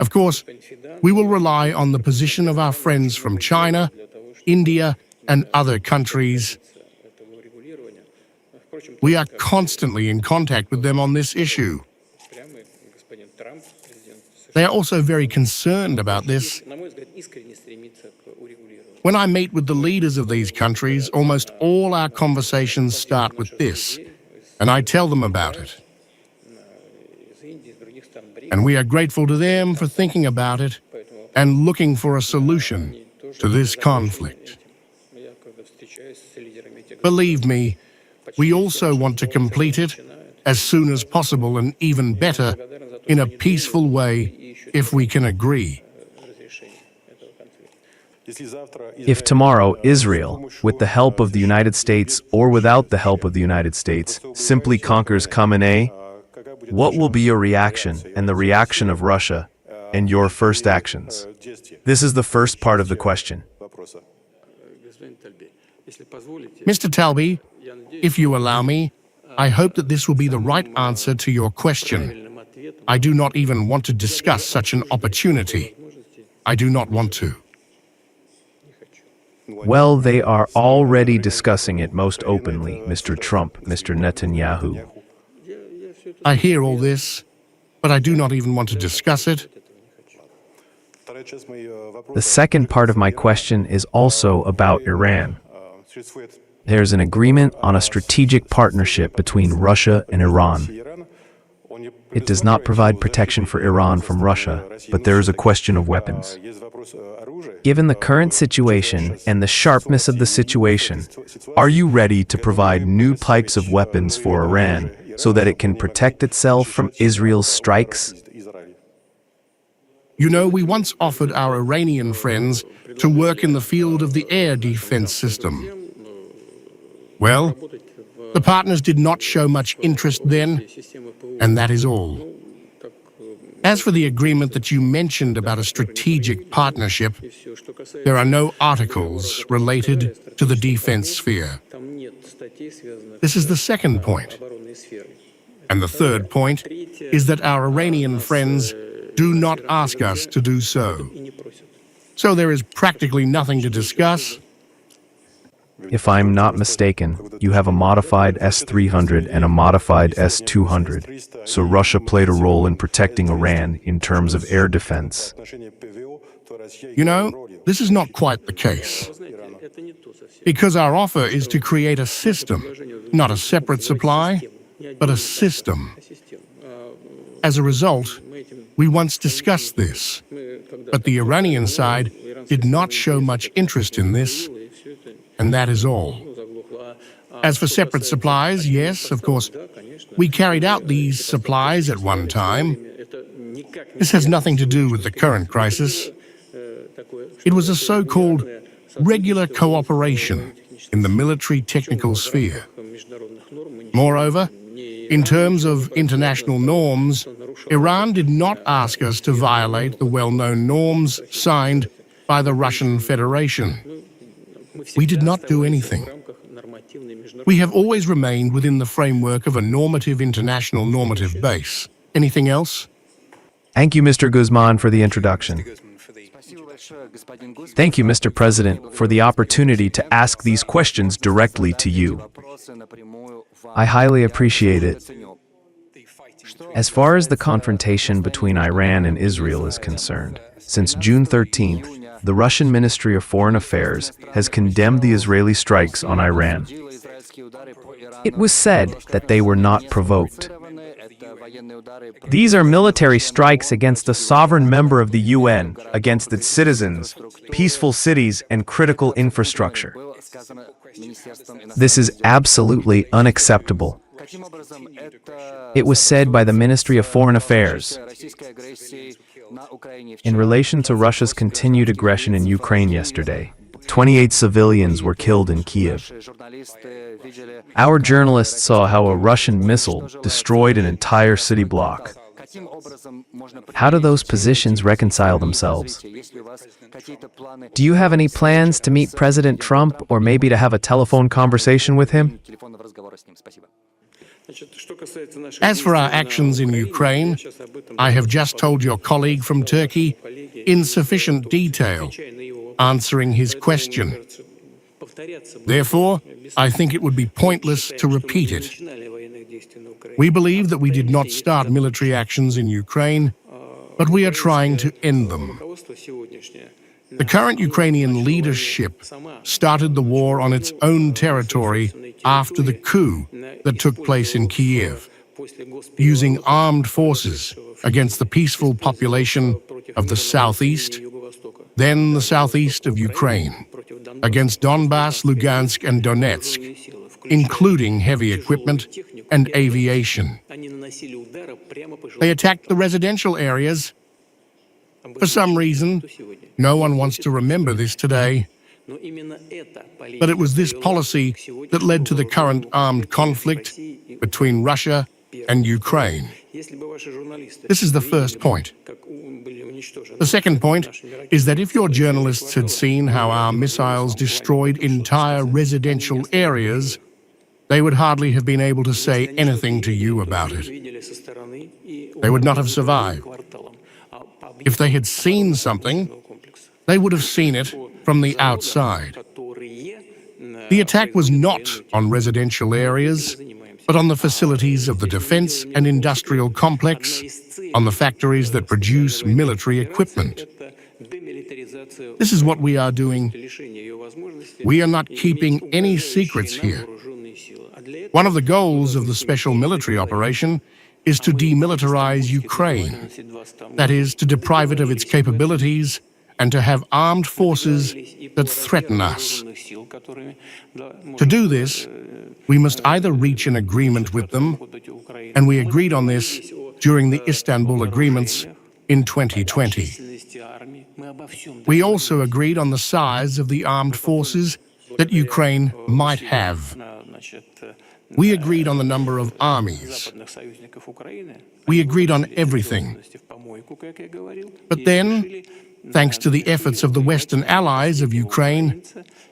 Of course, we will rely on the position of our friends from China, India, and other countries. We are constantly in contact with them on this issue. They are also very concerned about this. When I meet with the leaders of these countries, almost all our conversations start with this, and I tell them about it. And we are grateful to them for thinking about it and looking for a solution to this conflict. Believe me, we also want to complete it as soon as possible and even better, in a peaceful way, if we can agree. If tomorrow Israel, with the help of the United States or without the help of the United States, simply conquers Khamenei, what will be your reaction and the reaction of Russia and your first actions? This is the first part of the question. Mr. Talby, if you allow me, I hope that this will be the right answer to your question. I do not even want to discuss such an opportunity. I do not want to. Well, they are already discussing it most openly, Mr. Trump, Mr. Netanyahu. I hear all this, but I do not even want to discuss it. The second part of my question is also about Iran. There's an agreement on a strategic partnership between Russia and Iran. It does not provide protection for Iran from Russia, but there is a question of weapons. Given the current situation and the sharpness of the situation, are you ready to provide new types of weapons for Iran so that it can protect itself from Israel's strikes? You know, we once offered our Iranian friends to work in the field of the air defense system. Well, the partners did not show much interest then, and that is all. As for the agreement that you mentioned about a strategic partnership, there are no articles related to the defense sphere. This is the second point. And the third point is that our Iranian friends do not ask us to do so. So there is practically nothing to discuss. If I'm not mistaken, you have a modified S-300 and a modified S-200, so Russia played a role in protecting Iran in terms of air defense. You know, this is not quite the case. Because our offer is to create a system, not a separate supply, but a system. As a result, we once discussed this, but the Iranian side did not show much interest in this, and that is all. As for separate supplies, yes, of course, we carried out these supplies at one time. This has nothing to do with the current crisis. It was a so-called regular cooperation in the military technical sphere. Moreover, in terms of international norms, Iran did not ask us to violate the well-known norms signed by the Russian Federation. We did not do anything. We have always remained within the framework of a normative international normative base. Anything else? Thank you, Mr. Guzman, for the introduction. Thank you, Mr. President, for the opportunity to ask these questions directly to you. I highly appreciate it. As far as the confrontation between Iran and Israel is concerned, since June 13th, the Russian Ministry of Foreign Affairs has condemned the Israeli strikes on Iran. It was said that they were not provoked. These are military strikes against a sovereign member of the UN, against its citizens, peaceful cities, and critical infrastructure. This is absolutely unacceptable. It was said by the Ministry of Foreign Affairs. In relation to Russia's continued aggression in Ukraine yesterday, 28 civilians were killed in Kyiv. Our journalists saw how a Russian missile destroyed an entire city block. How do those positions reconcile themselves? Do you have any plans to meet President Trump or maybe to have a telephone conversation with him? As for our actions in Ukraine, I have just told your colleague from Turkey in sufficient detail, answering his question. Therefore, I think it would be pointless to repeat it. We believe that we did not start military actions in Ukraine, but we are trying to end them. The current Ukrainian leadership started the war on its own territory after the coup that took place in Kyiv, using armed forces against the peaceful population of the southeast, then the southeast of Ukraine, against Donbass, Lugansk, and Donetsk, including heavy equipment and aviation. They attacked the residential areas. For some reason, no one wants to remember this today, but it was this policy that led to the current armed conflict between Russia and Ukraine. This is the first point. The second point is that if your journalists had seen how our missiles destroyed entire residential areas, they would hardly have been able to say anything to you about it. They would not have survived. If they had seen something, they would have seen it from the outside. The attack was not on residential areas, but on the facilities of the defense and industrial complex, on the factories that produce military equipment. This is what we are doing. We are not keeping any secrets here. One of the goals of the special military operation is to demilitarize Ukraine, that is, to deprive it of its capabilities and to have armed forces that threaten us. To do this, we must either reach an agreement with them, and we agreed on this during the Istanbul agreements in 2020. We also agreed on the size of the armed forces that Ukraine might have. We agreed on the number of armies. We agreed on everything. But then, thanks to the efforts of the Western allies of Ukraine,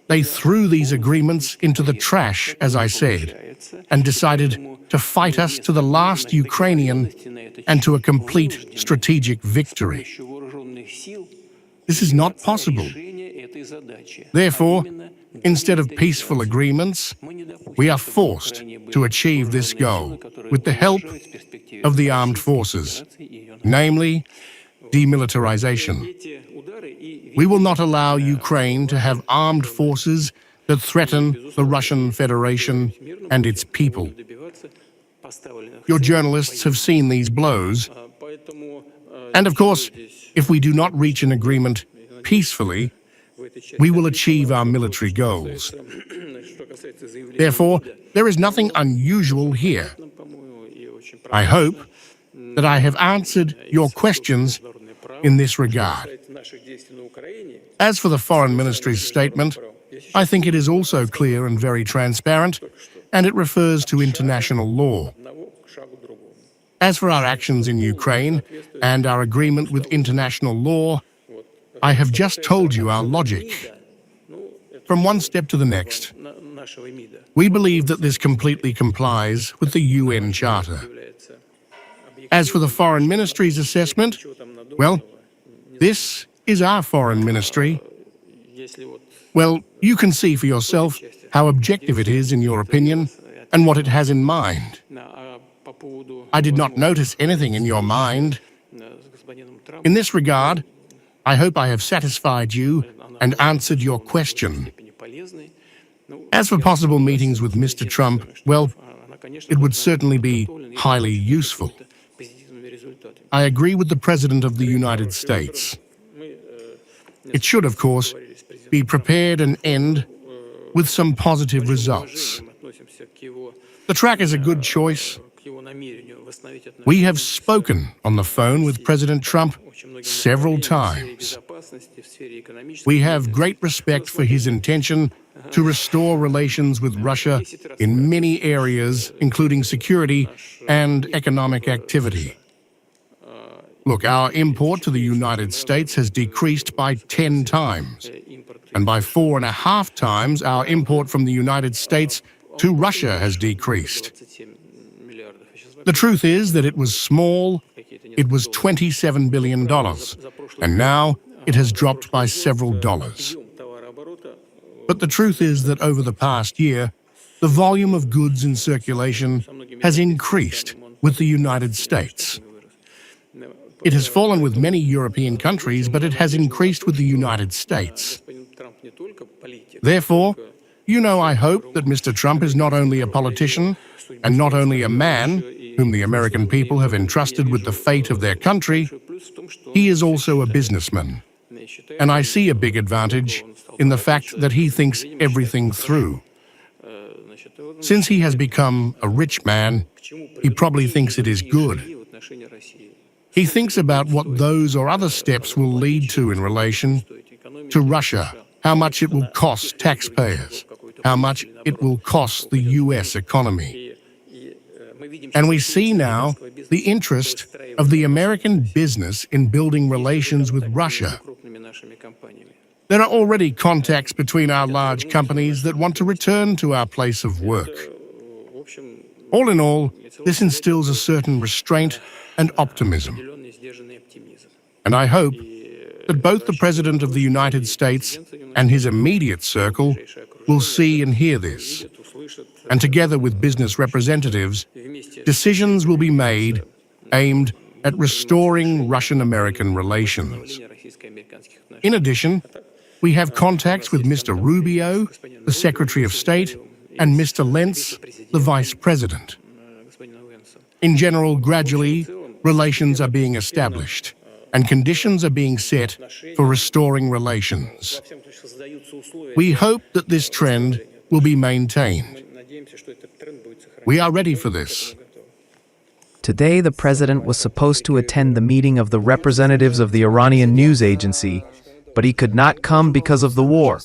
they threw these agreements into the trash, as I said, and decided to fight us to the last Ukrainian and to a complete strategic victory. This is not possible. Therefore, instead of peaceful agreements, we are forced to achieve this goal with the help of the armed forces, namely demilitarization. We will not allow Ukraine to have armed forces that threaten the Russian Federation and its people. Your journalists have seen these blows. And of course, if we do not reach an agreement peacefully, we will achieve our military goals. Therefore, there is nothing unusual here. I hope that I have answered your questions in this regard. As for the Foreign Ministry's statement, I think it is also clear and very transparent, and it refers to international law. As for our actions in Ukraine and our agreement with international law, I have just told you our logic. From one step to the next, we believe that this completely complies with the UN Charter. As for the Foreign Ministry's assessment, well, this is our Foreign Ministry. Well, you can see for yourself how objective it is in your opinion and what it has in mind. I did not notice anything in your mind. In this regard, I hope I have satisfied you and answered your question. As for possible meetings with Mr. Trump, well, it would certainly be highly useful. I agree with the President of the United States. It should, of course, be prepared and end with some positive results. The track is a good choice. We have spoken on the phone with President Trump several times. We have great respect for his intention to restore relations with Russia in many areas, including security and economic activity. Look, our import to the United States has decreased by 10 times, and by 4.5 times our import from the United States to Russia has decreased. The truth is that it was small, it was $27 billion, and now it has dropped by several dollars. But the truth is that over the past year, the volume of goods in circulation has increased with the United States. It has fallen with many European countries, but it has increased with the United States. Therefore, I hope that Mr. Trump is not only a politician and not only a man whom the American people have entrusted with the fate of their country, he is also a businessman. And I see a big advantage in the fact that he thinks everything through. Since he has become a rich man, he probably thinks it is good. He thinks about what those or other steps will lead to in relation to Russia, how much it will cost taxpayers, how much it will cost the US economy. And we see now the interest of the American business in building relations with Russia. There are already contacts between our large companies that want to return to our place of work. All in all, this instills a certain restraint and optimism. And I hope that both the President of the United States and his immediate circle will see and hear this. And together with business representatives, decisions will be made aimed at restoring Russian-American relations. In addition, we have contacts with Mr. Rubio, the Secretary of State, and Mr. Lentz, the Vice President. In general, gradually, relations are being established, and conditions are being set for restoring relations. We hope that this trend will be maintained. We are ready for this. Today, the president was supposed to attend the meeting of the representatives of the Iranian news agency, but he could not come because of the war.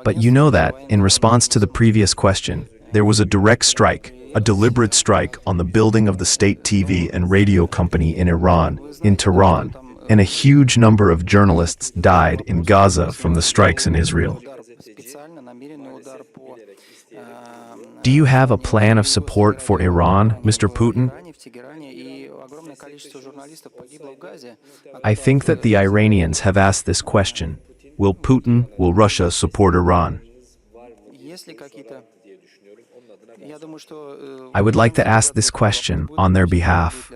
But you know that, in response to the previous question, there was a direct strike, a deliberate strike on the building of the state TV and radio company in Iran, in Tehran, and a huge number of journalists died in Gaza from the strikes in Israel. Do you have a plan of support for Iran, Mr. Putin? I think that the Iranians have asked this question. Will Russia support Iran? I would like to ask this question on their behalf.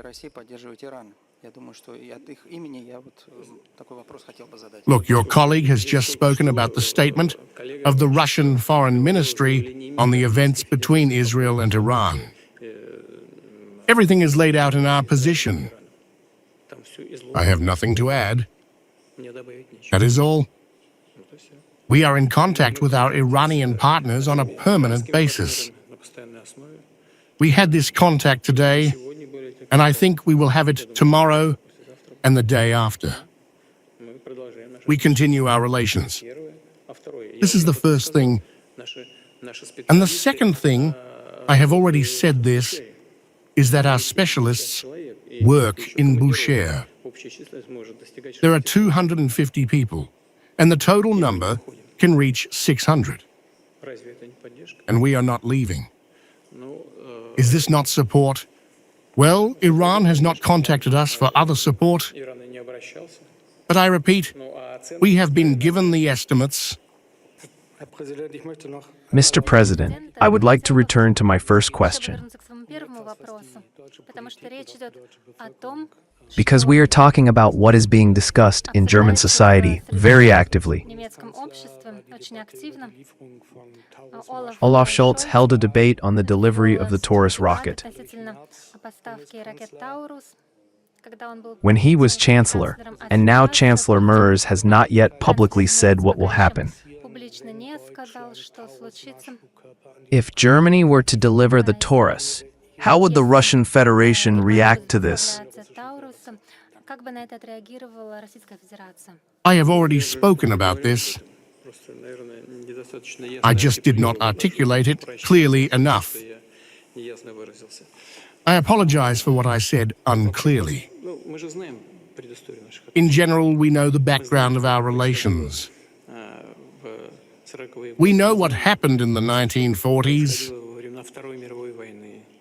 Look, your colleague has just spoken about the statement of the Russian Foreign Ministry on the events between Israel and Iran. Everything is laid out in our position. I have nothing to add. That is all. We are in contact with our Iranian partners on a permanent basis. We had this contact today, and I think we will have it tomorrow and the day after. We continue our relations. This is the first thing. And the second thing, I have already said this, is that our specialists work in Bushehr. There are 250 people, and the total number can reach 600. And we are not leaving. Is this not support? Well, Iran has not contacted us for other support. But I repeat, we have been given the estimates. Mr. President, I would like to return to my first question. Because we are talking about what is being discussed in German society very actively. Olaf Scholz held a debate on the delivery of the Taurus rocket. When he was Chancellor, and now Chancellor Merz has not yet publicly said what will happen. If Germany were to deliver the Taurus, how would the Russian Federation react to this? I have already spoken about this. I just did not articulate it clearly enough. I apologize for what I said unclearly. In general, we know the background of our relations. We know what happened in the 1940s,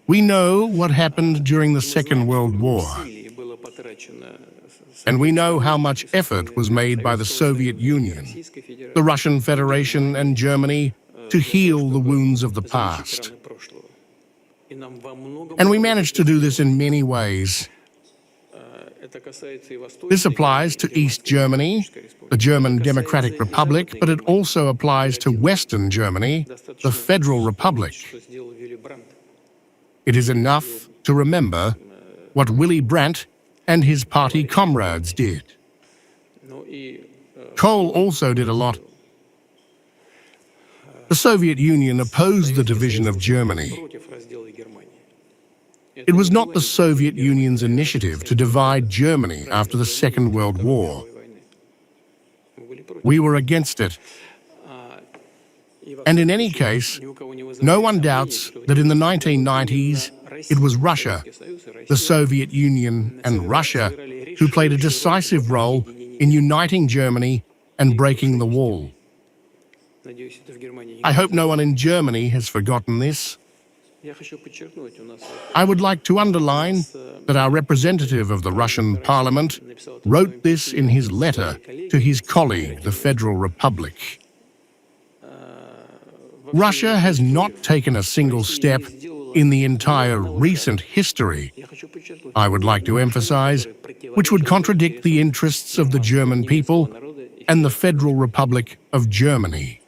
We know what happened during the Second World War, and we know how much effort was made by the Soviet Union, the Russian Federation, and Germany to heal the wounds of the past. And we managed to do this in many ways. This applies to East Germany, the German Democratic Republic, but it also applies to Western Germany, the Federal Republic. It is enough to remember what Willy Brandt and his party comrades did. Kohl also did a lot. The Soviet Union opposed the division of Germany. It was not the Soviet Union's initiative to divide Germany after the Second World War. We were against it. And in any case, no one doubts that in the 1990s, it was Russia, the Soviet Union, and Russia who played a decisive role in uniting Germany and breaking the wall. I hope no one in Germany has forgotten this. I would like to underline that our representative of the Russian parliament wrote this in his letter to his colleague, the Federal Republic. Russia has not taken a single step in the entire recent history, I would like to emphasize, which would contradict the interests of the German people and the Federal Republic of Germany.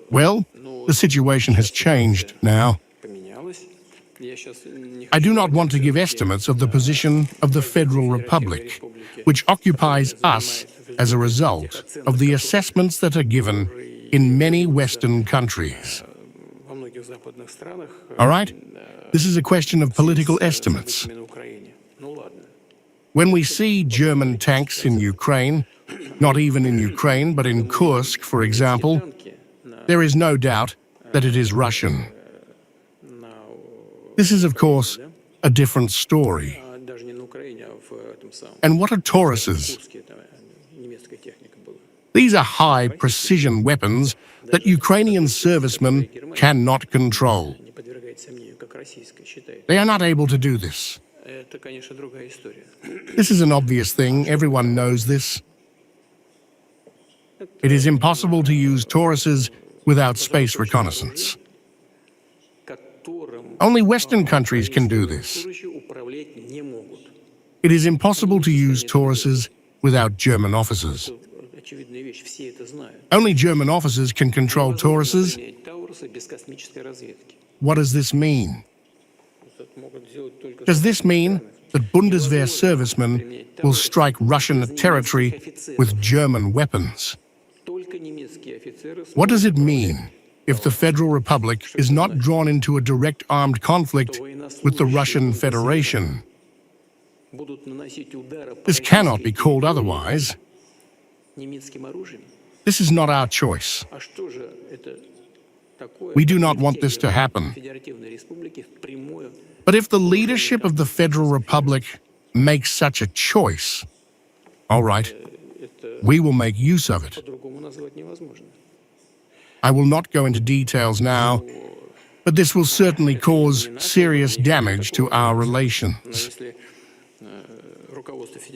Well, the situation has changed now. I do not want to give estimates of the position of the Federal Republic, which occupies us as a result of the assessments that are given in many Western countries. All right? This is a question of political estimates. When we see German tanks in Ukraine, not even in Ukraine, but in Kursk, for example, there is no doubt that it is Russian. This is, of course, a different story. And what are Tauruses? These are high-precision weapons that Ukrainian servicemen cannot control. They are not able to do this. This is an obvious thing. Everyone knows this. It is impossible to use Tauruses without space reconnaissance. Only Western countries can do this. It is impossible to use Tauruses without German officers. Only German officers can control Tauruses. What does this mean? Does this mean that Bundeswehr servicemen will strike Russian territory with German weapons? What does it mean if the Federal Republic is not drawn into a direct armed conflict with the Russian Federation? This cannot be called otherwise. This is not our choice. We do not want this to happen. But if the leadership of the Federal Republic makes such a choice, all right, we will make use of it. I will not go into details now, but this will certainly cause serious damage to our relations.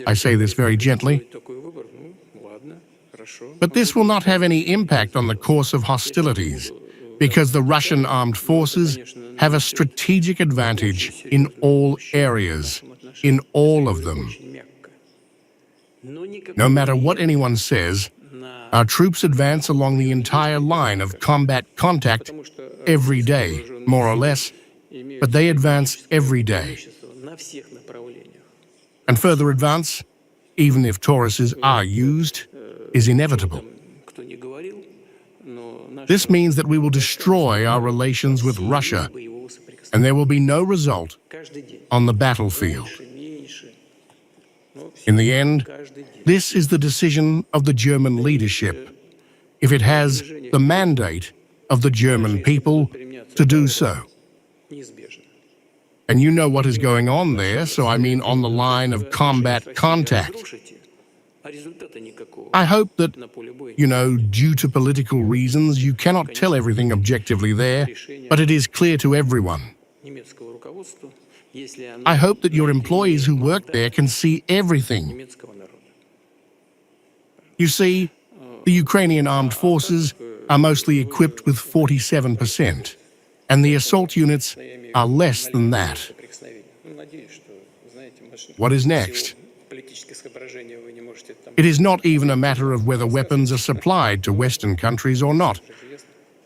I say this very gently, but this will not have any impact on the course of hostilities, because the Russian armed forces have a strategic advantage in all areas, in all of them. No matter what anyone says, our troops advance along the entire line of combat contact every day, more or less, but they advance every day. And further advance, even if Tauruses are used, is inevitable. This means that we will destroy our relations with Russia, and there will be no result on the battlefield. In the end, this is the decision of the German leadership, if it has the mandate of the German people to do so. And you know what is going on there, so I mean on the line of combat contact. I hope that, due to political reasons, you cannot tell everything objectively there, but it is clear to everyone. I hope that your employees who work there can see everything. You see, the Ukrainian armed forces are mostly equipped with 47%, and the assault units are less than that. What is next? It is not even a matter of whether weapons are supplied to Western countries or not.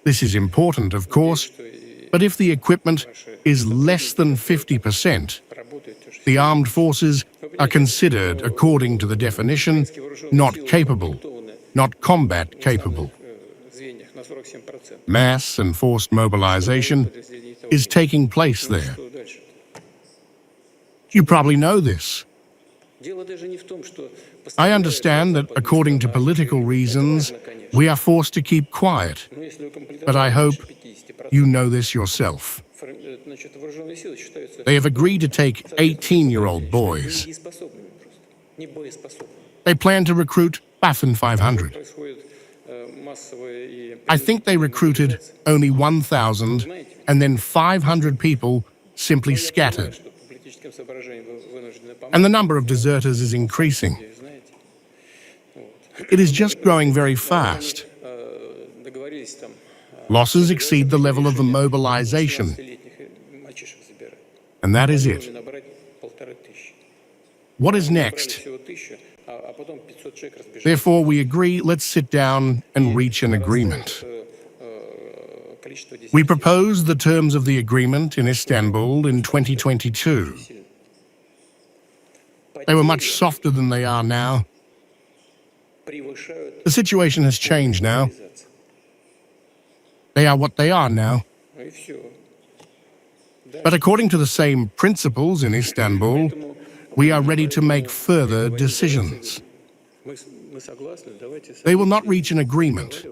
This is important, of course, but if the equipment is less than 50%, the armed forces are considered, according to the definition, not capable, not combat capable. Mass and forced mobilization is taking place there. You probably know this. I understand that, according to political reasons, we are forced to keep quiet, but I hope you know this yourself. They have agreed to take 18-year-old boys. They plan to recruit Waffen 500. I think they recruited only 1,000, and then 500 people simply scattered. And the number of deserters is increasing. It is just growing very fast. Losses exceed the level of the mobilization. And that is it. What is next? Therefore, we agree, let's sit down and reach an agreement. We proposed the terms of the agreement in Istanbul in 2022. They were much softer than they are now. The situation has changed now. They are what they are now. But according to the same principles in Istanbul, we are ready to make further decisions. They will not reach an agreement.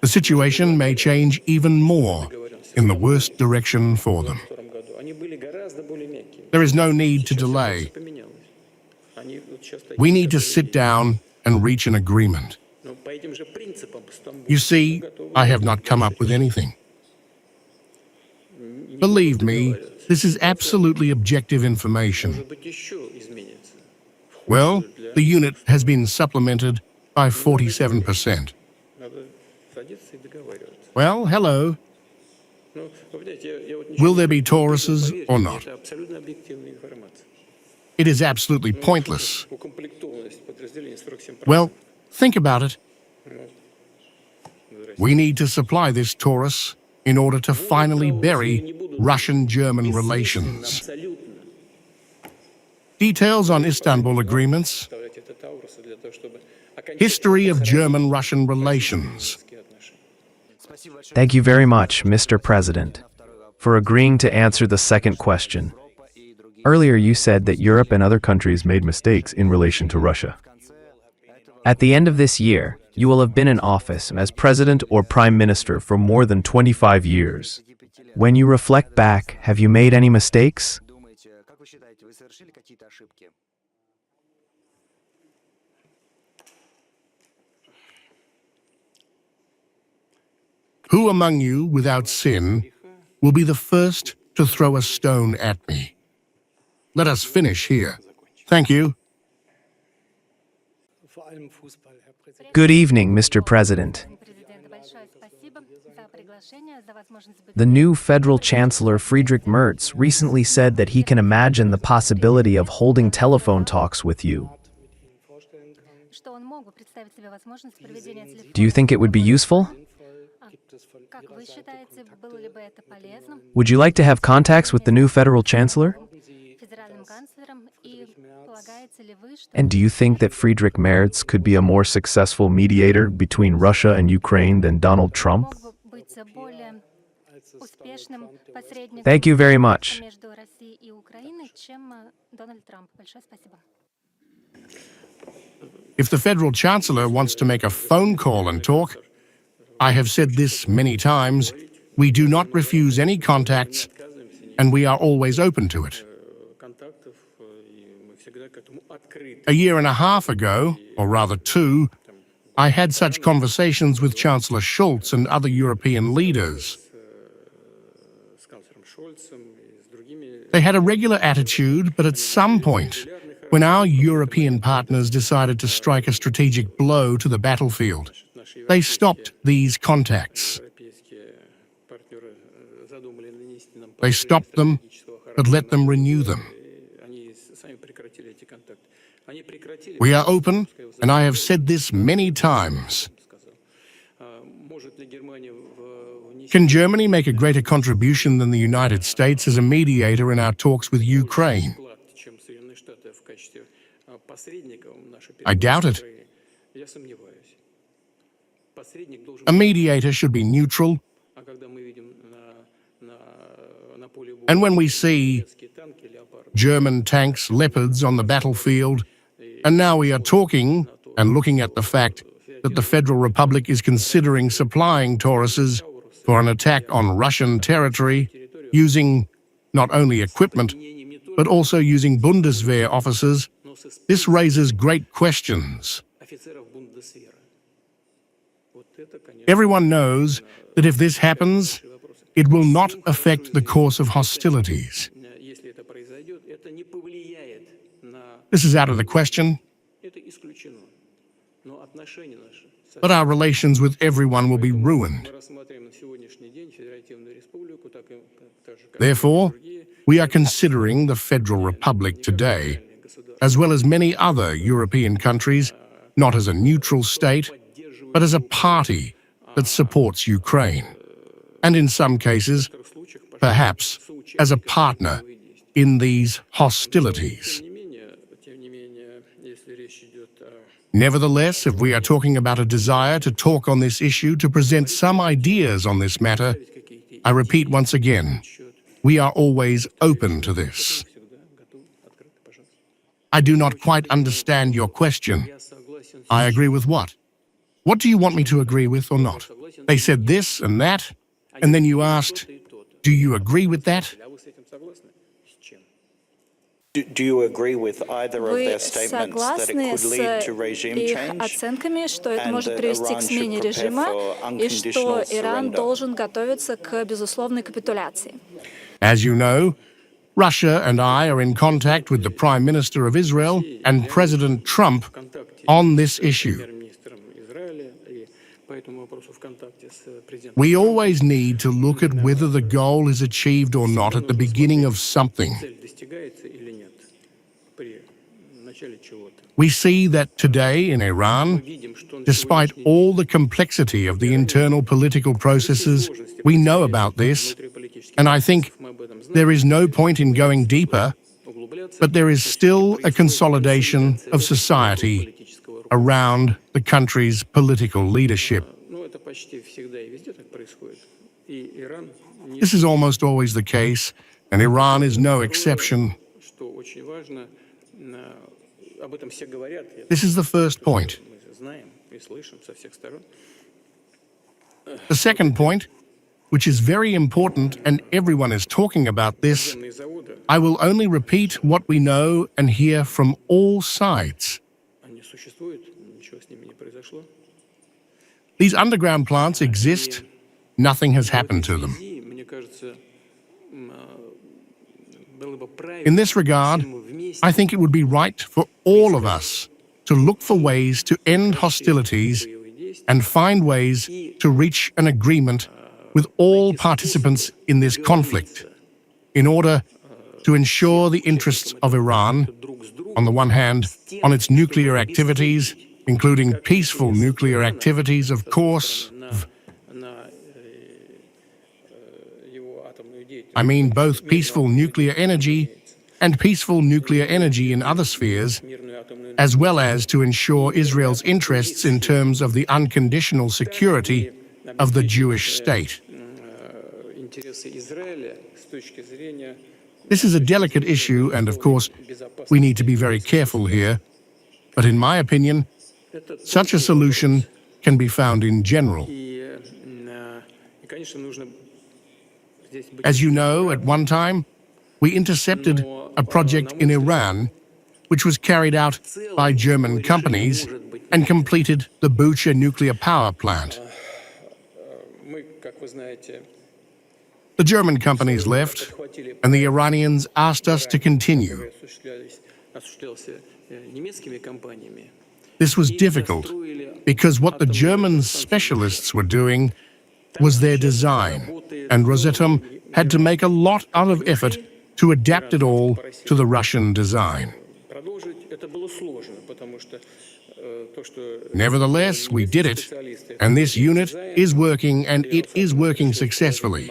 The situation may change even more in the worst direction for them. There is no need to delay. We need to sit down and reach an agreement. You see, I have not come up with anything. Believe me, this is absolutely objective information. Well, the unit has been supplemented by 47%. Well, hello. Will there be Tauruses or not? It is absolutely pointless. Well, think about it. We need to supply this Taurus in order to finally bury Russian-German relations. Details on Istanbul agreements. History of German-Russian relations. Thank you very much, Mr. President, for agreeing to answer the second question. Earlier you said that Europe and other countries made mistakes in relation to Russia. At the end of this year, you will have been in office as president or prime minister for more than 25 years. When you reflect back, have you made any mistakes? Who among you, without sin, will be the first to throw a stone at me? Let us finish here. Thank you. Good evening, Mr. President. The new Federal Chancellor Friedrich Merz recently said that he can imagine the possibility of holding telephone talks with you. Do you think it would be useful? Would you like to have contacts with the new Federal Chancellor? And do you think that Friedrich Merz could be a more successful mediator between Russia and Ukraine than Donald Trump? Thank you very much. If the Federal Chancellor wants to make a phone call and talk, I have said this many times, we do not refuse any contacts, and we are always open to it. A year and a half ago, or rather two, I had such conversations with Chancellor Scholz and other European leaders. They had a regular attitude, but at some point, when our European partners decided to strike a strategic blow to the battlefield, they stopped these contacts. They stopped them, but let them renew them. We are open, and I have said this many times. Can Germany make a greater contribution than the United States as a mediator in our talks with Ukraine? I doubt it. A mediator should be neutral, and when we see German tanks, Leopards on the battlefield, and now we are talking and looking at the fact that the Federal Republic is considering supplying Tauruses for an attack on Russian territory, using not only equipment, but also using Bundeswehr officers, this raises great questions. Everyone knows that if this happens, it will not affect the course of hostilities. This is out of the question, but our relations with everyone will be ruined. Therefore, we are considering the Federal Republic today, as well as many other European countries, not as a neutral state, but as a party that supports Ukraine, and in some cases, perhaps as a partner in these hostilities. Nevertheless, if we are talking about a desire to talk on this issue, to present some ideas on this matter, I repeat once again, we are always open to this. I do not quite understand your question. I agree with what? What do you want me to agree with or not? They said this and that, and then you asked, do you agree with that? Do you agree with either of their Вы statements that it согласны could с lead to regime их change оценками, что это and может that привести к Iran смене should prepare режима for и что unconditional Иран surrender? должен готовиться к безусловной капитуляции? As you know, Russia and I are in contact with the Prime Minister of Israel and President Trump on this issue. We always need to look at whether the goal is achieved or not at the beginning of something. We see that today in Iran, despite all the complexity of the internal political processes, we know about this, and I think there is no point in going deeper, but there is still a consolidation of society around the country's political leadership. This is almost always the case, and Iran is no exception. This is the first point. The second point, which is very important and everyone is talking about this, I will only repeat what we know and hear from all sides. These underground plants exist, nothing has happened to them. In this regard, I think it would be right for all of us to look for ways to end hostilities and find ways to reach an agreement with all participants in this conflict in order to ensure the interests of Iran, on the one hand, on its nuclear activities, including peaceful nuclear activities, of course. I mean both peaceful nuclear energy and peaceful nuclear energy in other spheres, as well as to ensure Israel's interests in terms of the unconditional security of the Jewish state. This is a delicate issue, and of course, we need to be very careful here. But in my opinion, such a solution can be found in general. As you know, at one time, we intercepted a project in Iran which was carried out by German companies and completed the Bucha nuclear power plant. The German companies left, and the Iranians asked us to continue. This was difficult because what the German specialists were doing was their design, and Rosatom had to make a lot of effort to adapt it all to the Russian design. Nevertheless, we did it, and this unit is working, and it is working successfully.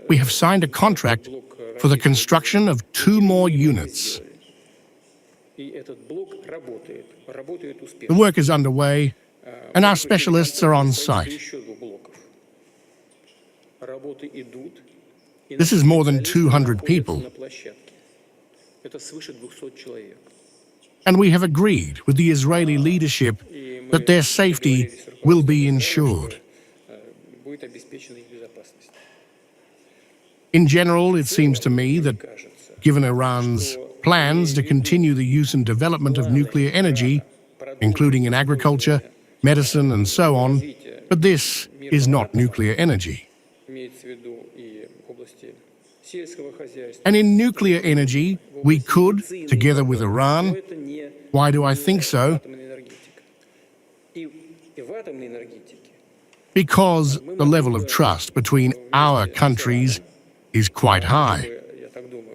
We have signed a contract for the construction of 2 more units. The work is underway, and our specialists are on site. This is more than 200 people. And we have agreed with the Israeli leadership that their safety will be ensured. In general, it seems to me that, given Iran's plans to continue the use and development of nuclear energy, including in agriculture, medicine, and so on, but this is not nuclear energy. And in nuclear energy, we could, together with Iran, why do I think so? Because the level of trust between our countries is quite high.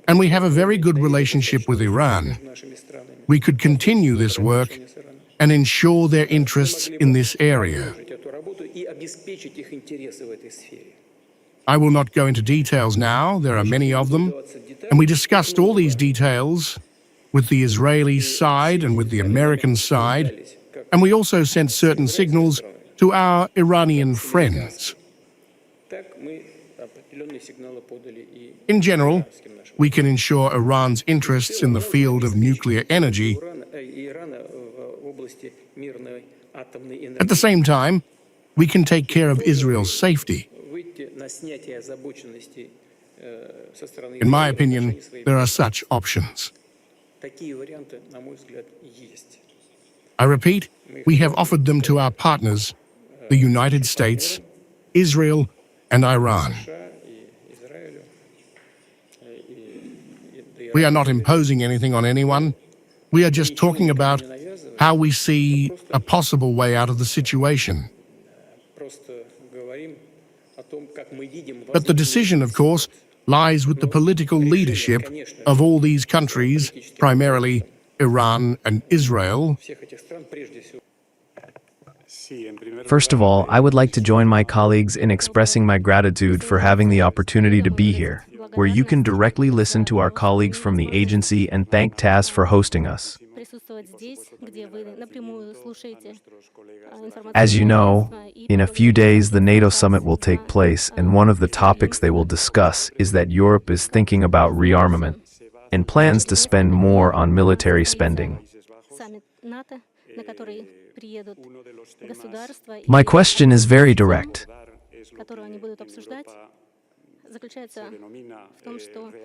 And we have a very good relationship with Iran. We could continue this work and ensure their interests in this area. I will not go into details now, there are many of them, and we discussed all these details with the Israeli side and with the American side, and we also sent certain signals to our Iranian friends. In general, we can ensure Iran's interests in the field of nuclear energy. At the same time, we can take care of Israel's safety. In my opinion, there are such options. I repeat, we have offered them to our partners, the United States, Israel, and Iran. We are not imposing anything on anyone. We are just talking about how we see a possible way out of the situation. But the decision, of course, lies with the political leadership of all these countries, primarily Iran and Israel. First of all, I would like to join my colleagues in expressing my gratitude for having the opportunity to be here, where you can directly listen to our colleagues from the agency, and thank TASS for hosting us. As you know, in a few days the NATO summit will take place, and one of the topics they will discuss is that Europe is thinking about rearmament and plans to spend more on military spending. My question is very direct.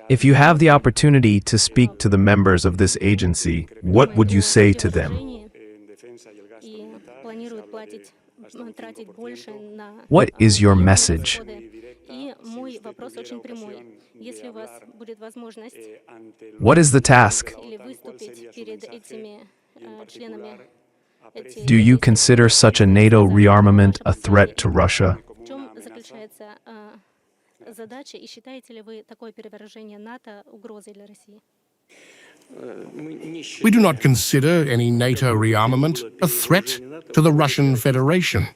If you have the opportunity to speak to the members of this agency, what would you say to them? What is your message? What is the task? Do you consider such a NATO rearmament a threat to Russia? We do not consider any NATO rearmament a threat to the Russian Federation,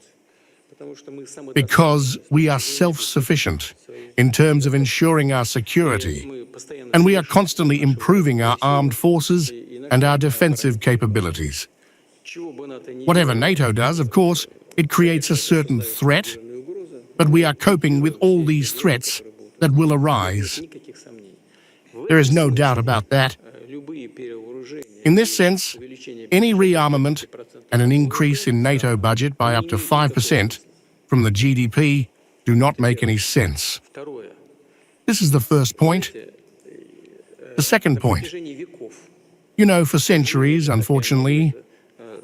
because we are self-sufficient in terms of ensuring our security, and we are constantly improving our armed forces and our defensive capabilities. Whatever NATO does, of course, it creates a certain threat, but we are coping with all these threats that will arise. There is no doubt about that. In this sense, any rearmament and an increase in NATO budget by up to 5% from the GDP do not make any sense. This is the first point. The second point. You know, for centuries, unfortunately,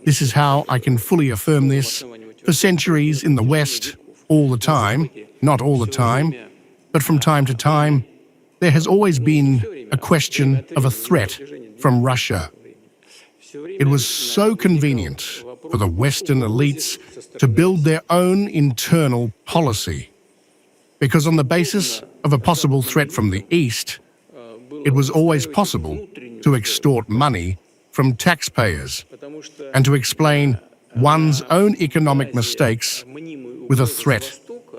this is how I can fully affirm this, for centuries in the West, all the time, not all the time, but from time to time, there has always been a question of a threat from Russia. It was so convenient for the Western elites to build their own internal policy, because on the basis of a possible threat from the East, it was always possible to extort money from taxpayers and to explain one's own economic mistakes with a threat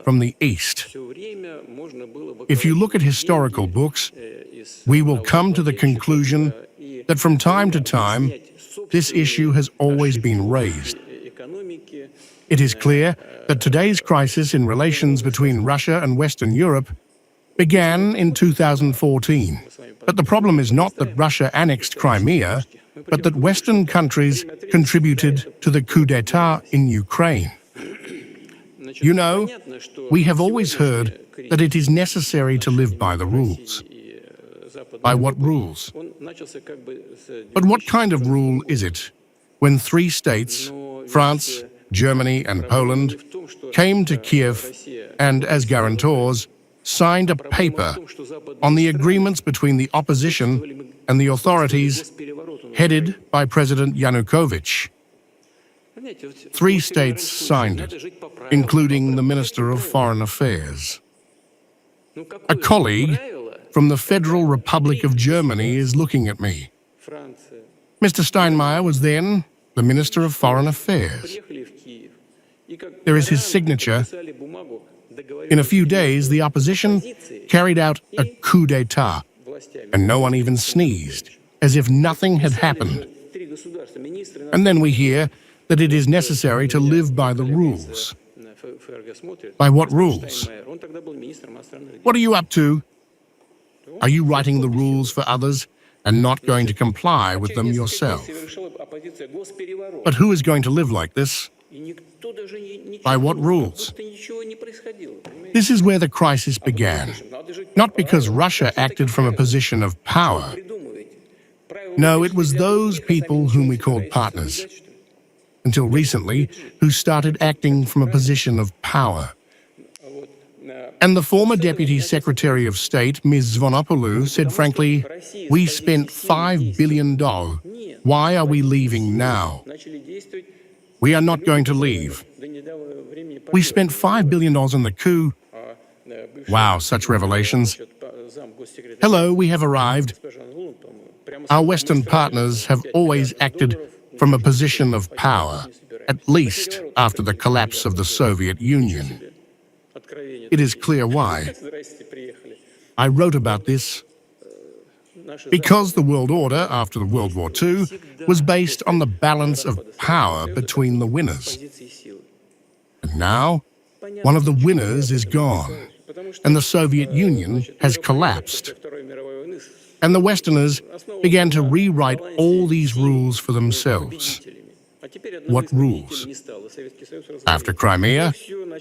from the East. If you look at historical books, we will come to the conclusion that from time to time, this issue has always been raised. It is clear that today's crisis in relations between Russia and Western Europe began in 2014. But the problem is not that Russia annexed Crimea, but that Western countries contributed to the coup d'etat in Ukraine. You know, we have always heard that it is necessary to live by the rules. By what rules? But what kind of rule is it when three states, France, Germany and Poland, came to Kyiv and, as guarantors, signed a paper on the agreements between the opposition and the authorities headed by President Yanukovych? Three states signed it, including the Minister of Foreign Affairs. A colleague from the Federal Republic of Germany is looking at me. Mr. Steinmeier was then the Minister of Foreign Affairs. There is his signature. In a few days, the opposition carried out a coup d'etat, and no one even sneezed, as if nothing had happened. And then we hear that it is necessary to live by the rules. By what rules? What are you up to? Are you writing the rules for others and not going to comply with them yourself? But who is going to live like this? By what rules? This is where the crisis began. Not because Russia acted from a position of power. No, it was those people whom we called partners, until recently, who started acting from a position of power. And the former Deputy Secretary of State, Ms. Zvonopoulos, said frankly, "We spent $5 billion. Why are we leaving now? We are not going to leave. We spent $5 billion on the coup." Wow, such revelations. Hello, we have arrived. Our Western partners have always acted from a position of power, at least after the collapse of the Soviet Union. It is clear why. I wrote about this because the world order after the World War II was based on the balance of power between the winners. And now, one of the winners is gone, and the Soviet Union has collapsed. And the Westerners began to rewrite all these rules for themselves. What rules? After Crimea,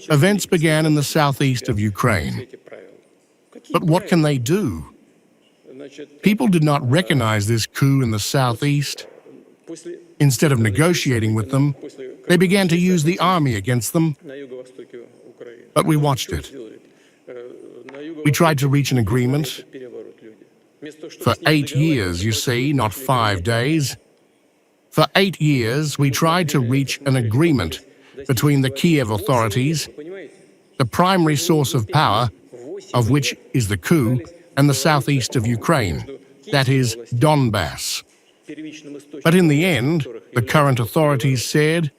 events began in the southeast of Ukraine. But what can they do? People did not recognize this coup in the southeast. Instead of negotiating with them, they began to use the army against them. But we watched it. We tried to reach an agreement. For 8 years, you see, not 5 days. For 8 years, we tried to reach an agreement between the Kyiv authorities, the primary source of power, of which is the coup, and the southeast of Ukraine, that is, Donbass. But in the end, the current authorities said,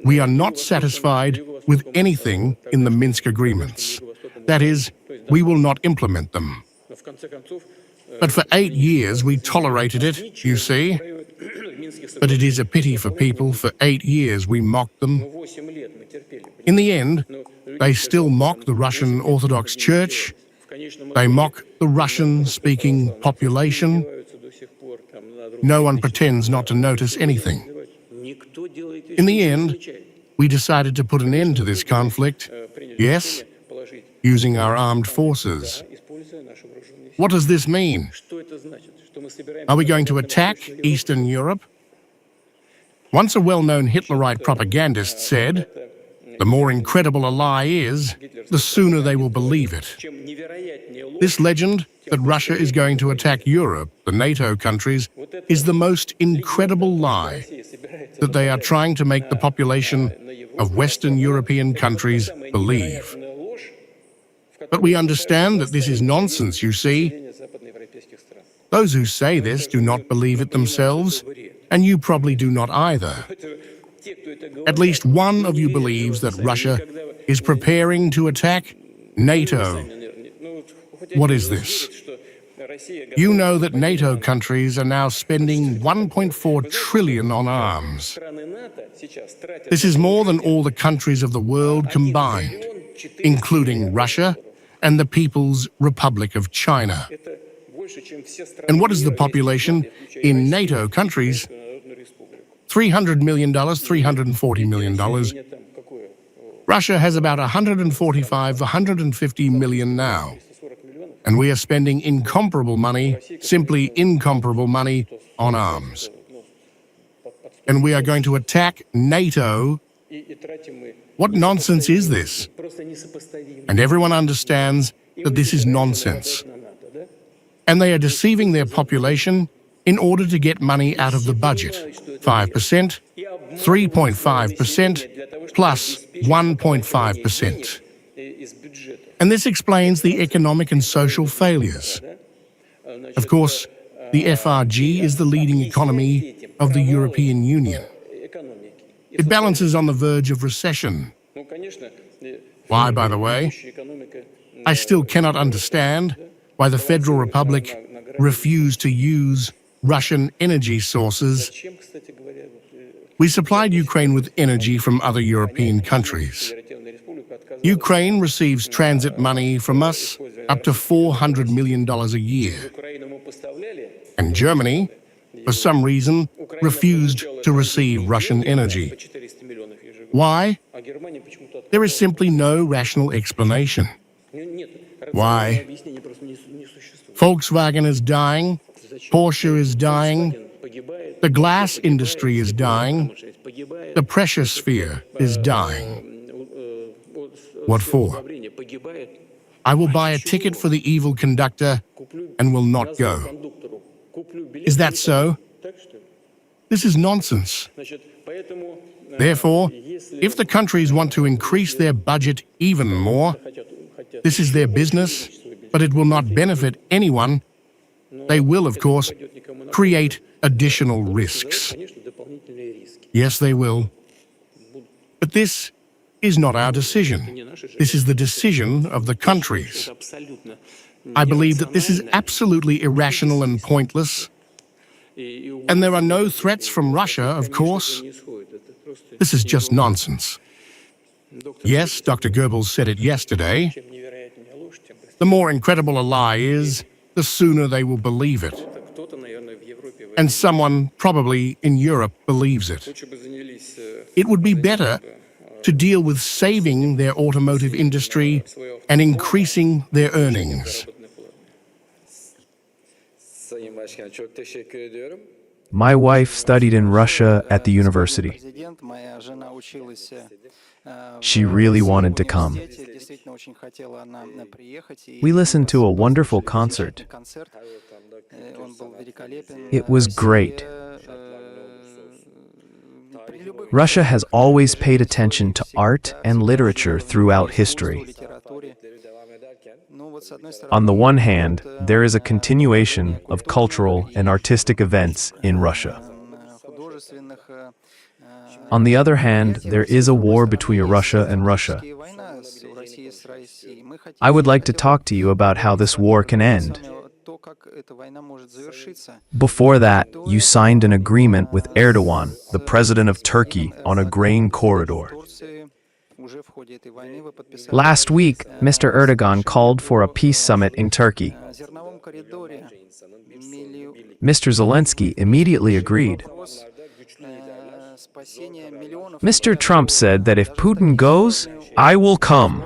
"We are not satisfied with anything in the Minsk agreements. That is, we will not implement them." But for 8 years, we tolerated it, you see. But it is a pity for people. For 8 years, we mocked them. In the end, they still mock the Russian Orthodox Church. They mock the Russian-speaking population. No one pretends not to notice anything. In the end, we decided to put an end to this conflict. Yes, using our armed forces. What does this mean? Are we going to attack Eastern Europe? Once a well-known Hitlerite propagandist said, "The more incredible a lie is, the sooner they will believe it." This legend that Russia is going to attack Europe, the NATO countries, is the most incredible lie that they are trying to make the population of Western European countries believe. But we understand that this is nonsense, you see. Those who say this do not believe it themselves, and you probably do not either. At least one of you believes that Russia is preparing to attack NATO. What is this? You know that NATO countries are now spending $1.4 trillion on arms. This is more than all the countries of the world combined, including Russia and the People's Republic of China. And what is the population in NATO countries? $300 million, $340 million. Russia has about 145, 150 million now. And we are spending incomparable money, simply incomparable money, on arms. And we are going to attack NATO. What nonsense is this? And everyone understands that this is nonsense. And they are deceiving their population in order to get money out of the budget. 5%, 3.5%, plus 1.5%. And this explains the economic and social failures. Of course, the FRG is the leading economy of the European Union. It balances on the verge of recession. Why, by the way? I still cannot understand why the Federal Republic refused to use Russian energy sources. We supplied Ukraine with energy from other European countries. Ukraine receives transit money from us up to $400 million a year. And Germany, for some reason, refused to receive Russian energy. Why? There is simply no rational explanation. Why? Volkswagen is dying, Porsche is dying, the glass industry is dying, the precious sphere is dying. What for? I will buy a ticket for the evil conductor and will not go. Is that so? This is nonsense. Therefore, if the countries want to increase their budget even more, this is their business, but it will not benefit anyone. They will, of course, create additional risks. Yes, they will. But this is not our decision. This is the decision of the countries. I believe that this is absolutely irrational and pointless. And there are no threats from Russia, of course. This is just nonsense. Yes, Dr. Goebbels said it yesterday. The more incredible a lie is, the sooner they will believe it. And someone, probably in Europe, believes it. It would be better to deal with saving their automotive industry and increasing their earnings. My wife studied in Russia at the university. She really wanted to come. We listened to a wonderful concert. It was great. Russia has always paid attention to art and literature throughout history. On the one hand, there is a continuation of cultural and artistic events in Russia. On the other hand, there is a war between Russia and Russia. I would like to talk to you about how this war can end. Before that, you signed an agreement with Erdogan, the president of Turkey, on a grain corridor. Last week, Mr. Erdogan called for a peace summit in Turkey. Mr. Zelensky immediately agreed. Mr. Trump said that if Putin goes, I will come.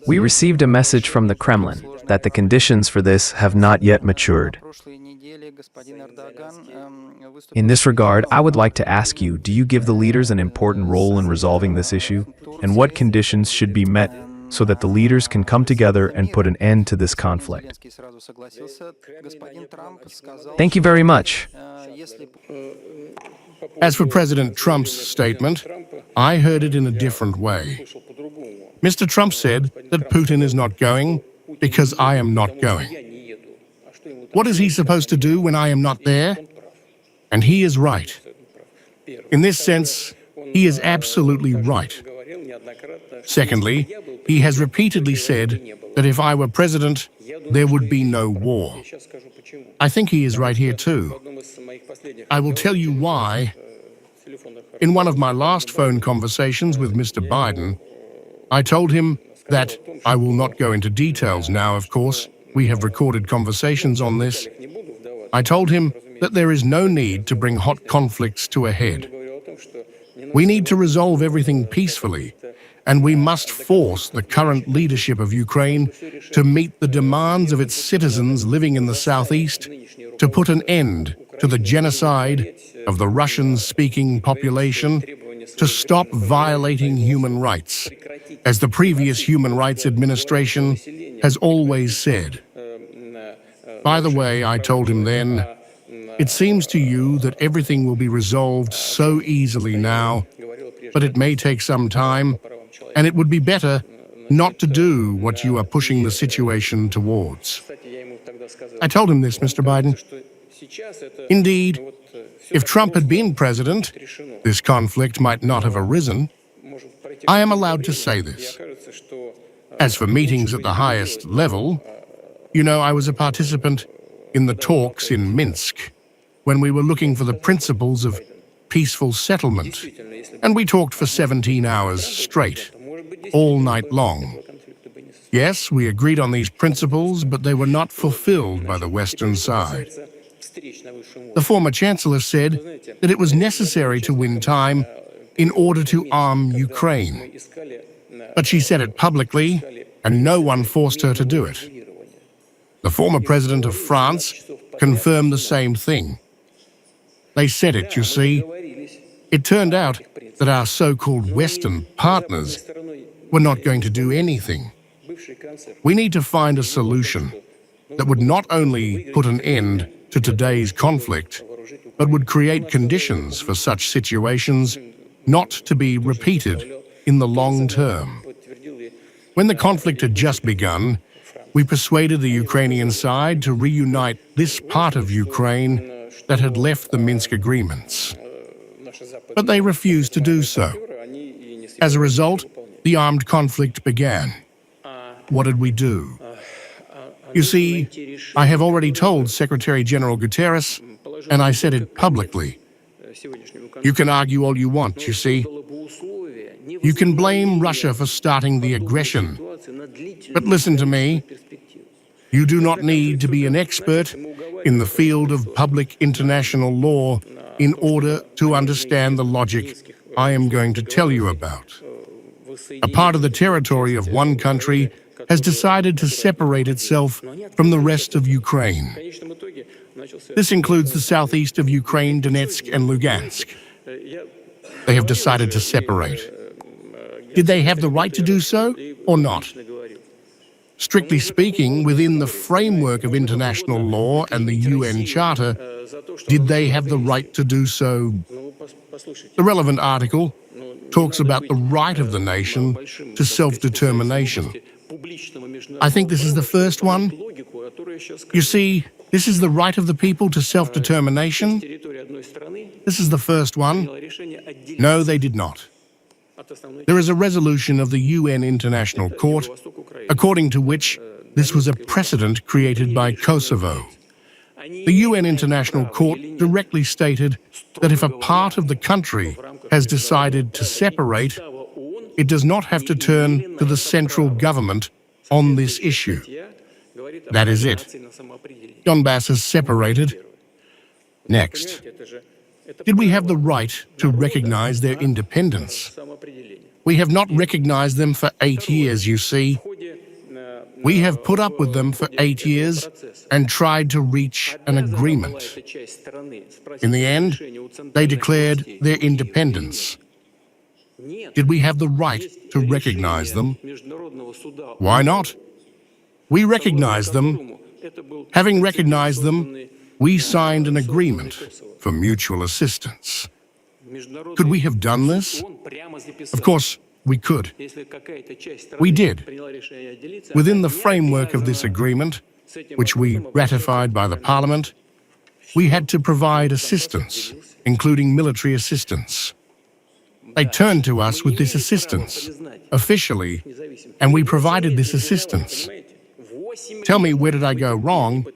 We received a message from the Kremlin that the conditions for this have not yet matured. In this regard, I would like to ask you, do you give the leaders an important role in resolving this issue? And what conditions should be met so that the leaders can come together and put an end to this conflict? Thank you very much. As for President Trump's statement, I heard it in a different way. Mr. Trump said that Putin is not going because I am not going. What is he supposed to do when I am not there? And he is right. In this sense, he is absolutely right. Secondly, he has repeatedly said that if I were president, there would be no war. I think he is right here too. I will tell you why. In one of my last phone conversations with Mr. Biden, I told him that I will not go into details now, of course. We have recorded conversations on this. I told him that there is no need to bring hot conflicts to a head. We need to resolve everything peacefully, and we must force the current leadership of Ukraine to meet the demands of its citizens living in the southeast, to put an end to the genocide of the Russian-speaking population, to stop violating human rights, as the previous Human Rights Administration has always said. By the way, I told him then, it seems to you that everything will be resolved so easily now, but it may take some time, and it would be better not to do what you are pushing the situation towards. I told him this, Mr. Biden. Indeed, if Trump had been president, this conflict might not have arisen. I am allowed to say this. As for meetings at the highest level, you know, I was a participant in the talks in Minsk when we were looking for the principles of peaceful settlement, and we talked for 17 hours straight, all night long. Yes, we agreed on these principles, but they were not fulfilled by the Western side. The former chancellor said that it was necessary to win time in order to arm Ukraine. But she said it publicly, and no one forced her to do it. The former president of France confirmed the same thing. They said it, you see. It turned out that our so-called Western partners were not going to do anything. We need to find a solution that would not only put an end to today's conflict, but would create conditions for such situations not to be repeated in the long term. When the conflict had just begun, we persuaded the Ukrainian side to reunite this part of Ukraine that had left the Minsk agreements. But they refused to do so. As a result, the armed conflict began. What did we do? You see, I have already told Secretary General Guterres, and I said it publicly. You can argue all you want, you see. You can blame Russia for starting the aggression. But listen to me. You do not need to be an expert in the field of public international law in order to understand the logic I am going to tell you about. A part of the territory of one country has decided to separate itself from the rest of Ukraine. This includes the southeast of Ukraine, Donetsk and Lugansk. They have decided to separate. Did they have the right to do so or not? Strictly speaking, within the framework of international law and the UN Charter, did they have the right to do so? The relevant article talks about the right of the nation to self-determination. I think this is the first one. You see, this is the right of the people to self-determination. This is the first one. No, they did not. There is a resolution of the UN International Court, according to which this was a precedent created by Kosovo. The UN International Court directly stated that if a part of the country has decided to separate, it does not have to turn to the central government on this issue. That is it. Donbass has separated. Next. Did we have the right to recognize their independence? We have not recognized them for 8 years, you see. We have put up with them for 8 years and tried to reach an agreement. In the end, they declared their independence. Did we have the right to recognize them? Why not? We recognized them. Having recognized them, we signed an agreement for mutual assistance. Could we have done this? Of course, we could. We did. Within the framework of this agreement, which we ratified by the Parliament, we had to provide assistance, including military assistance. They turned to us with this assistance, officially, and we provided this assistance. Tell me, where did I go wrong?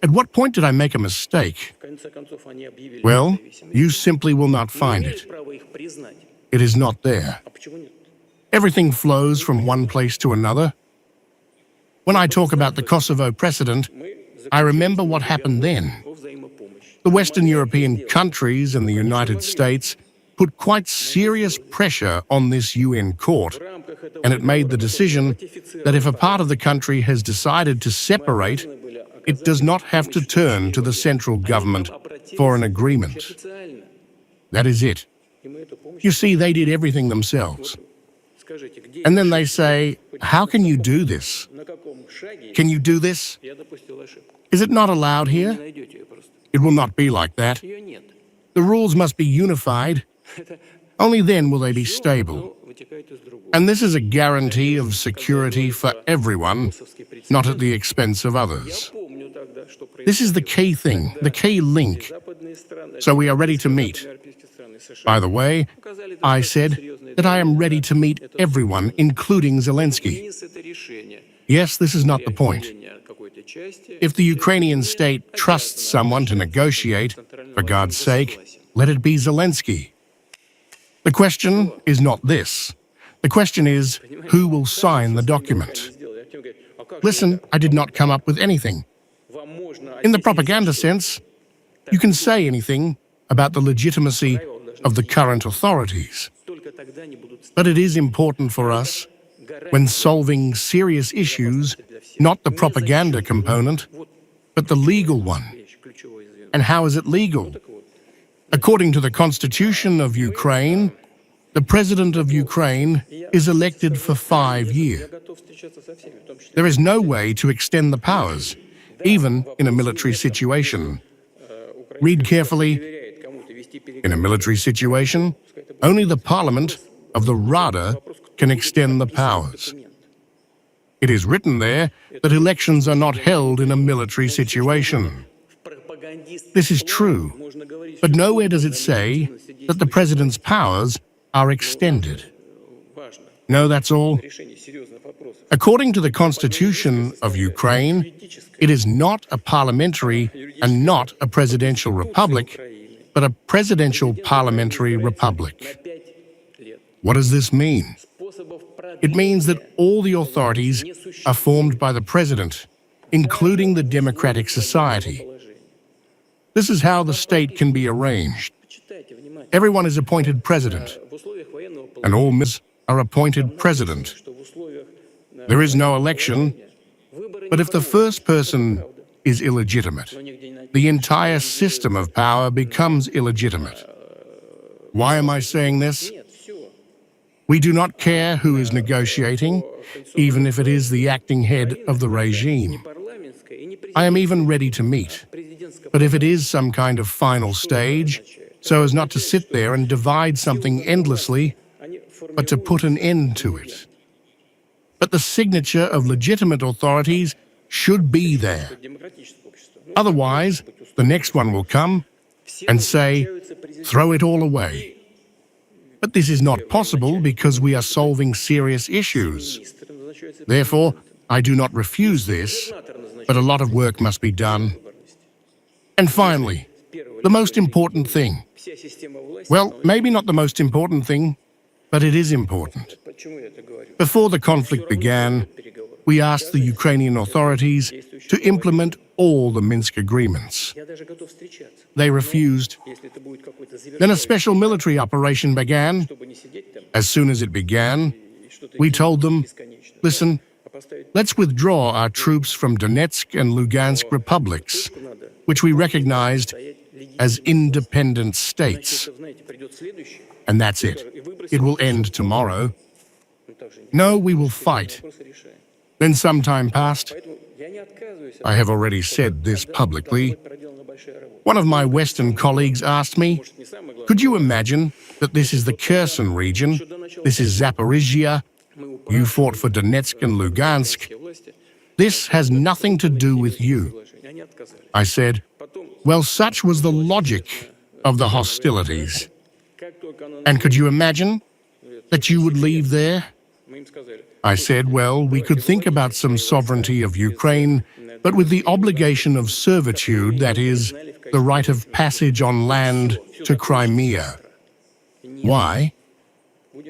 At what point did I make a mistake? Well, you simply will not find it. It is not there. Everything flows from one place to another. When I talk about the Kosovo precedent, I remember what happened then. The Western European countries and the United States put quite serious pressure on this UN court, and it made the decision that if a part of the country has decided to separate, it does not have to turn to the central government for an agreement. That is it. You see, they did everything themselves. And then they say, how can you do this? Can you do this? Is it not allowed here? It will not be like that. The rules must be unified. Only then will they be stable. And this is a guarantee of security for everyone, not at the expense of others. This is the key thing, the key link. So we are ready to meet. By the way, I said that I am ready to meet everyone, including Zelensky. Yes, this is not the point. If the Ukrainian state trusts someone to negotiate, for God's sake, let it be Zelensky. The question is not this. The question is, who will sign the document? Listen, I did not come up with anything. In the propaganda sense, you can say anything about the legitimacy of the current authorities. But it is important for us, when solving serious issues, not the propaganda component, but the legal one. And how is it legal? According to the Constitution of Ukraine, the President of Ukraine is elected for 5 years. There is no way to extend the powers, even in a military situation. Read carefully. In a military situation, only the Parliament of the Rada can extend the powers. It is written there that elections are not held in a military situation. This is true, but nowhere does it say that the President's powers are extended. No, that's all. According to the Constitution of Ukraine, it is not a parliamentary and not a presidential republic, but a presidential parliamentary republic. What does this mean? It means that all the authorities are formed by the president, including the democratic society. This is how the state can be arranged. Everyone is appointed president, and all ministers are appointed president. There is no election, but if the first person is illegitimate, the entire system of power becomes illegitimate. Why am I saying this? We do not care who is negotiating, even if it is the acting head of the regime. I am even ready to meet. But if it is some kind of final stage, so as not to sit there and divide something endlessly, but to put an end to it. But the signature of legitimate authorities should be there. Otherwise, the next one will come and say, throw it all away. But this is not possible because we are solving serious issues. Therefore, I do not refuse this, but a lot of work must be done. And finally, the most important thing. Well, maybe not the most important thing, but it is important. Before the conflict began, we asked the Ukrainian authorities to implement all the Minsk agreements. They refused. Then a special military operation began, As soon as it began, we told them, listen, let's withdraw our troops from Donetsk and Lugansk republics, which we recognized as independent states. And that's it. It will end tomorrow. No, we will fight. Then some time passed. I have already said this publicly. One of my Western colleagues asked me, could you imagine that this is the Kherson region, this is Zaporizhia, you fought for Donetsk and Lugansk, this has nothing to do with you. I said, well, such was the logic of the hostilities. And could you imagine that you would leave there? I said, well, we could think about some sovereignty of Ukraine, but with the obligation of servitude, that is, the right of passage on land to Crimea. Why?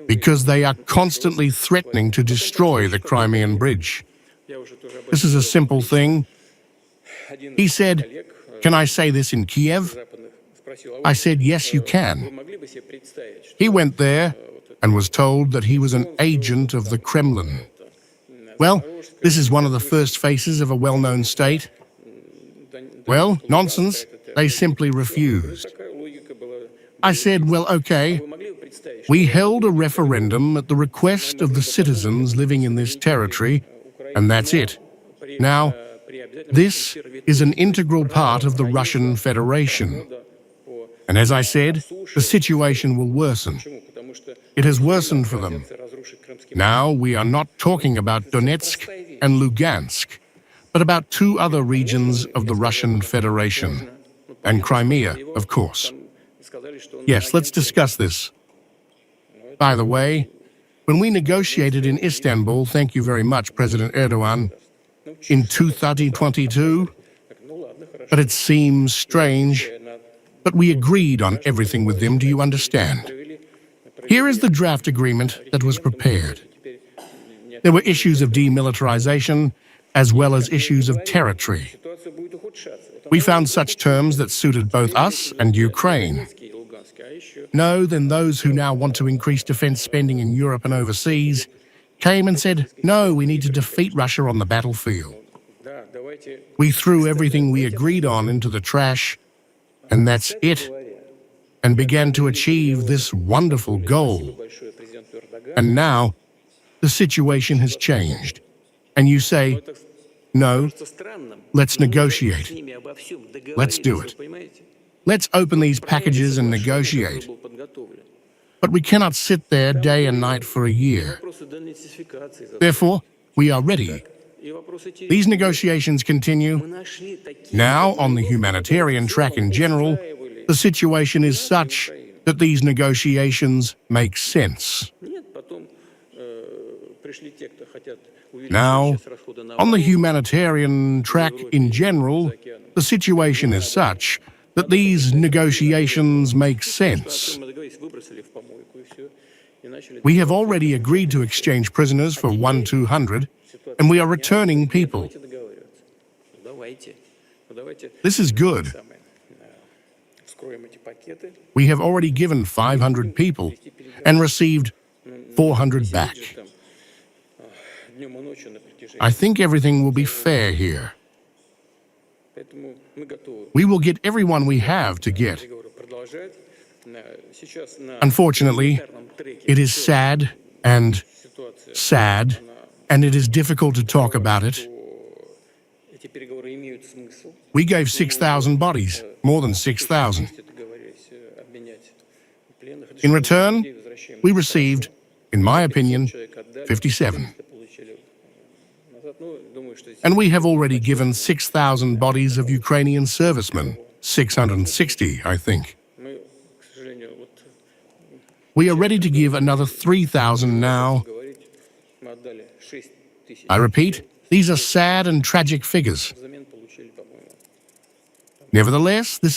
Because they are constantly threatening to destroy the Crimean Bridge. This is a simple thing. He said, can I say this in Kiev? I said, yes, you can. He went there and was told that he was an agent of the Kremlin. Well, this is one of the first faces of a well-known state. Well, nonsense. They simply refused. I said, well, okay. We held a referendum at the request of the citizens living in this territory, and that's it. Now, this is an integral part of the Russian Federation. And as I said, the situation will worsen. It has worsened for them. Now we are not talking about Donetsk and Lugansk, but about two other regions of the Russian Federation, and Crimea, of course. Yes, let's discuss this. By the way, when we negotiated in Istanbul, thank you very much, President Erdogan, in 2022, but it seems strange, but we agreed on everything with them, do you understand? Here is the draft agreement that was prepared. There were issues of demilitarization as well as issues of territory. We found such terms that suited both us and Ukraine. No, then those who now want to increase defense spending in Europe and overseas came and said, no, we need to defeat Russia on the battlefield. We threw everything we agreed on into the trash, and that's it, and began to achieve this wonderful goal. And now, the situation has changed. And you say, no, let's negotiate. Let's do it. Let's open these packages and negotiate. But we cannot sit there day and night for a year. Therefore, we are ready. These negotiations continue. Now, on the humanitarian track in general, the situation is such that these negotiations make sense. Now, on the humanitarian track in general, the situation is such that these negotiations make sense. We have already agreed to exchange prisoners for 200, and we are returning people. This is good. We have already given 500 people and received 400 back. I think everything will be fair here. We will get everyone we have to get. Unfortunately, it is sad, and it is difficult to talk about it. We gave 6,000 bodies, more than 6,000. In return, we received, in my opinion, 57. And we have already given 6,000 bodies of Ukrainian servicemen, 660, I think. We are ready to give another 3,000 now. I repeat, these are sad and tragic figures. Nevertheless, this